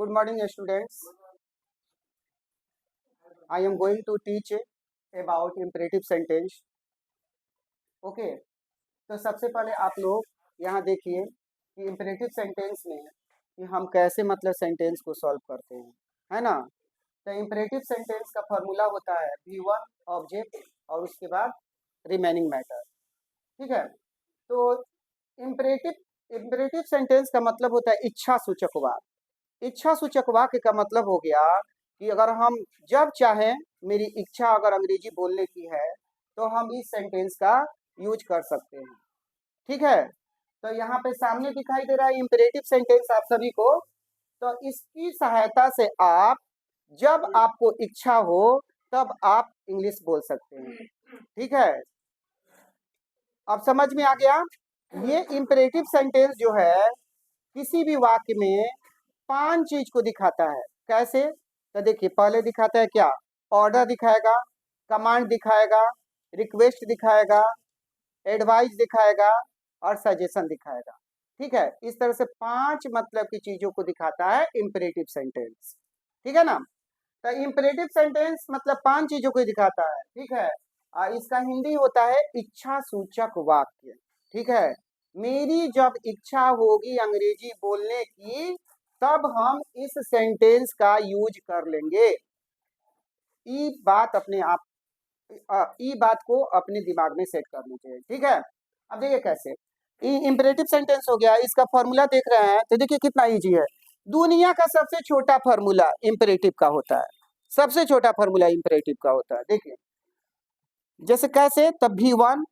Good morning, students. I am going to teach about imperative sentence. Okay. तो सबसे पहले आप लोग यहाँ देखिए कि imperative sentence में कि हम कैसे मतलब सेंटेंस को सॉल्व करते हैं, है ना। तो imperative sentence का फॉर्मूला होता है V1 ऑब्जेक्ट और उसके बाद रिमेनिंग मैटर। ठीक है। तो imperative सेंटेंस का मतलब होता है इच्छा सूचक वाक्य। इच्छा सूचक वाक्य का मतलब हो गया कि अगर हम जब चाहें, मेरी इच्छा अगर अंग्रेजी बोलने की है तो हम इस सेंटेंस का यूज कर सकते हैं। ठीक है। तो यहाँ पे सामने दिखाई दे रहा है इंपेरेटिव सेंटेंस आप सभी को। तो इसकी सहायता से आप जब आपको इच्छा हो तब आप इंग्लिश बोल सकते हैं। ठीक है। अब समझ में आ गया। ये इंपेरेटिव सेंटेंस जो है किसी भी वाक्य में 5 चीज को दिखाता है। कैसे? तो देखिए, पहले दिखाता है क्या? ऑर्डर दिखाएगा, कमांड दिखाएगा, रिक्वेस्ट दिखाएगा, एडवाइस दिखाएगा और सजेशन दिखाएगा। ठीक है। इस तरह से 5 मतलब की चीजों को दिखाता है इंपेरेटिव सेंटेंस। ठीक है ना। तो इंपेरेटिव सेंटेंस मतलब 5 चीजों को दिखाता है। ठीक है। इसका हिंदी होता है इच्छा सूचक वाक्य। ठीक है। मेरी जब इच्छा होगी अंग्रेजी बोलने की तब हम इस सेंटेंस का यूज कर लेंगे। ई बात अपने आप ई बात को अपने दिमाग में सेट करनी चाहिए। ठीक है। अब देखिए कैसे इंपेरेटिव सेंटेंस हो गया। इसका फॉर्मूला देख रहे हैं तो देखिए कितना इजी है। दुनिया का सबसे छोटा फॉर्मूला इंपेरेटिव का होता है। सबसे छोटा फॉर्मूला इंपेरेटिव का होता है। देखिए जैसे कैसे, तब V1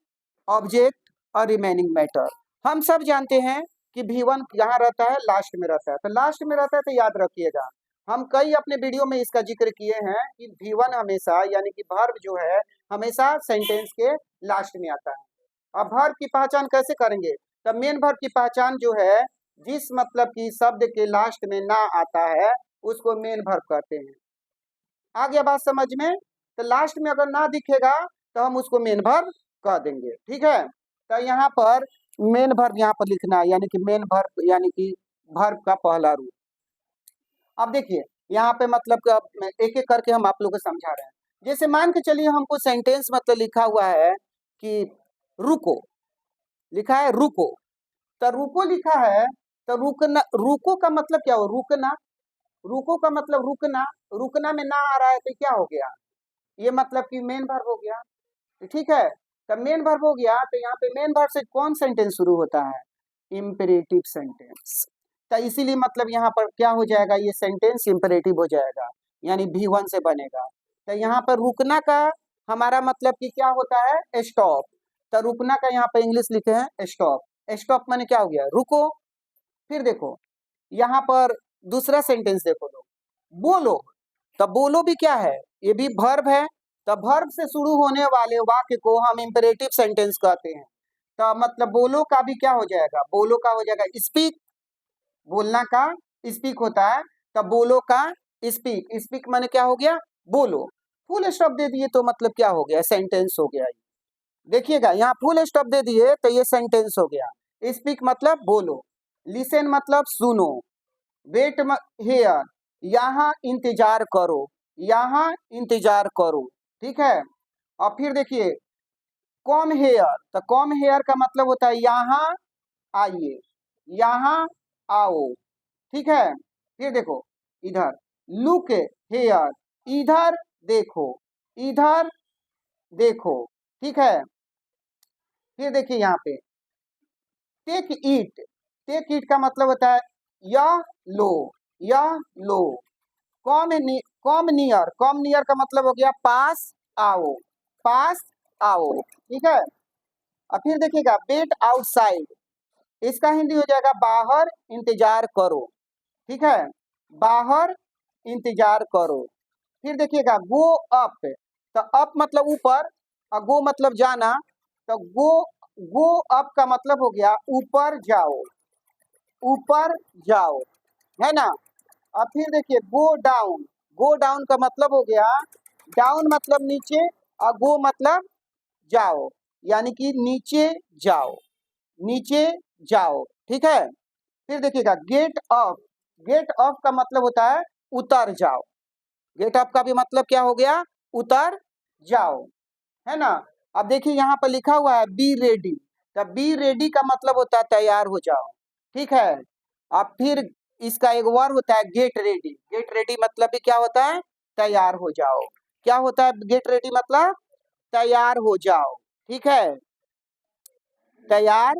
ऑब्जेक्ट और रिमेनिंग मैटर। हम सब जानते हैं कि V1 यहाँ रहता है, लास्ट में रहता है। तो लास्ट में रहता है तो याद रखिएगा, हम कई अपने वीडियो में इसका जिक्र किए हैं कि V1 हमेशा यानी कि वर्ब जो है हमेशा सेंटेंस के लास्ट में आता है। अब वर्ब की पहचान कैसे करेंगे? तब मेन वर्ब की पहचान जो है जिस मतलब की शब्द के लास्ट में ना आता है उसको मेन वर्ब कहते हैं। आ गया बात समझ में? तो लास्ट में अगर ना दिखेगा तो हम उसको मेन वर्ब कह देंगे। ठीक है। तो यहाँ पर मेन वर्ब यहाँ पर लिखना है, यानी कि मेन वर्ब यानी कि वर्ब का पहला रूप। अब देखिए यहाँ पे मतलब एक एक करके हम आप लोग को समझा रहे हैं। जैसे मान के चलिए हमको सेंटेंस मतलब लिखा हुआ है कि रुको, लिखा है रुको। तो रुको लिखा है तो रुकना, रुको का मतलब क्या हो? रुकना। रुको का मतलब रुकना। रुकना में ना आ रहा है तो क्या हो गया? ये मतलब कि मेन वर्ब हो गया। ठीक है। तो मेन वर्ब हो गया तो यहाँ पे मेन वर्ब से कौन सेंटेंस शुरू होता है? Imperative sentence. तो इसीलिए मतलब यहाँ पर क्या हो जाएगा, ये सेंटेंस इंपेरेटिव हो जाएगा, यानी V1 से बनेगा। तो यहाँ पर रुकना का हमारा मतलब कि क्या होता है? स्टॉप। तो रुकना का यहाँ पे इंग्लिश लिखे हैं स्टॉप। स्टॉप माने क्या हो गया? रुको। फिर देखो यहाँ पर दूसरा सेंटेंस देखो लोग, बोलो। तो बोलो भी क्या है? ये भी वर्ब है। तो वर्ब से शुरू होने वाले वाक्य को हम इंपेरेटिव सेंटेंस कहते हैं। तो मतलब बोलो का भी क्या हो जाएगा? बोलो का हो जाएगा स्पीक। बोलना का स्पीक होता है। तो बोलो का स्पीक। स्पीक माने क्या हो गया? बोलो। फुल स्टॉप दे दिए तो मतलब क्या हो गया? सेंटेंस हो गया। देखिएगा यहाँ फुल स्टॉप दे दिए तो ये सेंटेंस हो गया। स्पीक मतलब बोलो, लिसन मतलब सुनो, वेट हेयर यहाँ इंतजार करो, यहाँ इंतजार करो। ठीक है। और फिर देखिए कॉम हेयर। तो कॉम हेयर का मतलब होता है यहाँ आइए, यहाँ आओ। ठीक है। फिर देखो इधर लुक हेयर, इधर देखो, इधर देखो। ठीक है। फिर देखिए यहाँ पे टेक इट। टेक इट का मतलब होता है यह लो, यह लो। Come near. कॉम नियर का मतलब हो गया पास आओ, पास आओ। ठीक है। और फिर देखिएगा वेट आउटसाइड। इसका हिंदी हो जाएगा बाहर इंतजार करो। ठीक है। बाहर इंतजार करो। फिर देखिएगा गो अप। तो अप मतलब ऊपर और गो मतलब जाना। तो गो अप का मतलब हो गया ऊपर जाओ, ऊपर जाओ, है ना। और फिर देखिए गो डाउन। गो डाउन का मतलब हो गया डाउन मतलब नीचे और गो मतलब जाओ, यानी कि नीचे जाओ, नीचे जाओ। ठीक है। फिर देखिएगा गेट अप। गेट ऑफ का मतलब होता है उतर जाओ। गेट ऑफ का भी मतलब क्या हो गया? उतर जाओ, है ना। अब देखिए यहाँ पर लिखा हुआ है बी रेडी, तो बी रेडी का मतलब होता है तैयार हो जाओ, ठीक है। अब फिर इसका एक वर्ड होता है गेट रेडी। गेट रेडी मतलब भी क्या होता है? तैयार हो जाओ। क्या होता है गेट रेडी मतलब? तैयार हो जाओ, ठीक है, तैयार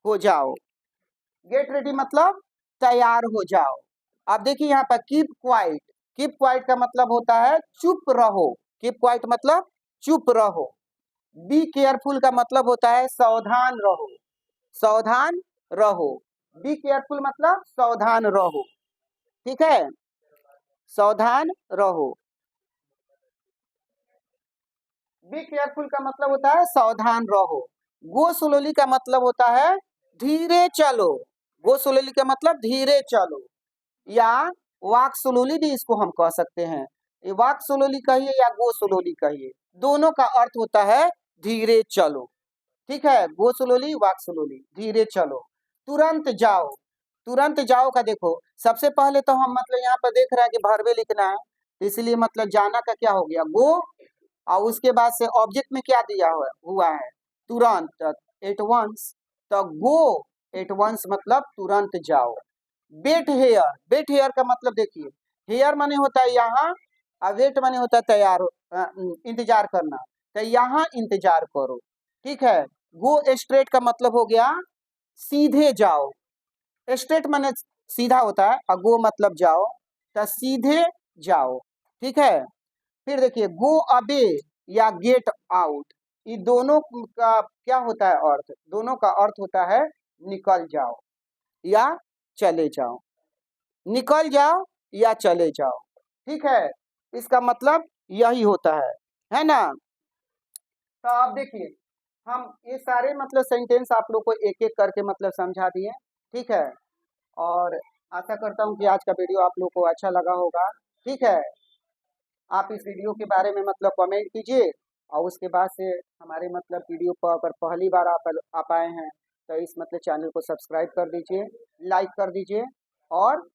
हो जाओ। गेट रेडी मतलब तैयार हो जाओ। अब देखिए यहाँ पर कीप क्वाइट। कीप क्वाइट का मतलब होता है चुप रहो। कीप क्वाइट मतलब चुप रहो। बी केयरफुल का मतलब होता है सावधान रहो। सावधान रहो। बी केयरफुल मतलब सावधान रहो, ठीक है, सावधान रहो। बी केयरफुल का मतलब होता है सावधान रहो। गो स्लोली का मतलब होता है धीरे चलो। गो स्लोली का मतलब धीरे चलो, या वॉक स्लोली भी इसको हम कह सकते हैं। ये वॉक स्लोली कहिए या गो स्लोली कहिए, दोनों का अर्थ होता है धीरे चलो, ठीक है। गो स्लोली, वॉक स्लोली, धीरे चलो। तुरंत जाओ। तुरंत जाओ का देखो, सबसे पहले तो हम मतलब यहाँ पर देख रहे हैं कि भरवे लिखना है, इसलिए मतलब जाना का क्या हो गया? गो, और उसके बाद से ऑब्जेक्ट में क्या दिया हुआ है? तुरंत, एट वंस। तो गो एट वंस मतलब तुरंत जाओ। Wait hair. वेट हेयर का मतलब देखिए, हेयर माने होता है यहाँ, और वेट माने होता है तैयार, इंतजार करना। तो यहाँ इंतजार करो, ठीक है। गो स्ट्रेट का मतलब हो गया सीधे जाओ। स्ट्रेट माने सीधा होता है, और गो मतलब जाओ, तो सीधे जाओ, ठीक है। फिर देखिए गो अवे या गेट आउट, ये दोनों का क्या होता है अर्थ? दोनों का अर्थ होता है निकल जाओ या चले जाओ। निकल जाओ या चले जाओ, ठीक है, इसका मतलब यही होता है ना। तो आप देखिए, हम ये सारे मतलब सेंटेंस आप लोग को एक एक करके मतलब समझा दिए, ठीक है। और आशा करता हूँ कि आज का वीडियो आप लोग को अच्छा लगा होगा, ठीक है। आप इस वीडियो के बारे में मतलब कमेंट कीजिए, और उसके बाद से हमारे मतलब वीडियो पर अगर पहली बार आप आए हैं तो इस मतलब चैनल को सब्सक्राइब कर दीजिए, लाइक कर दीजिए, और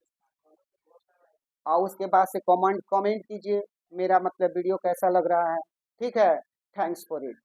उसके बाद से कमेंट कीजिए मेरा मतलब वीडियो कैसा लग रहा है, ठीक है। Thanks for it.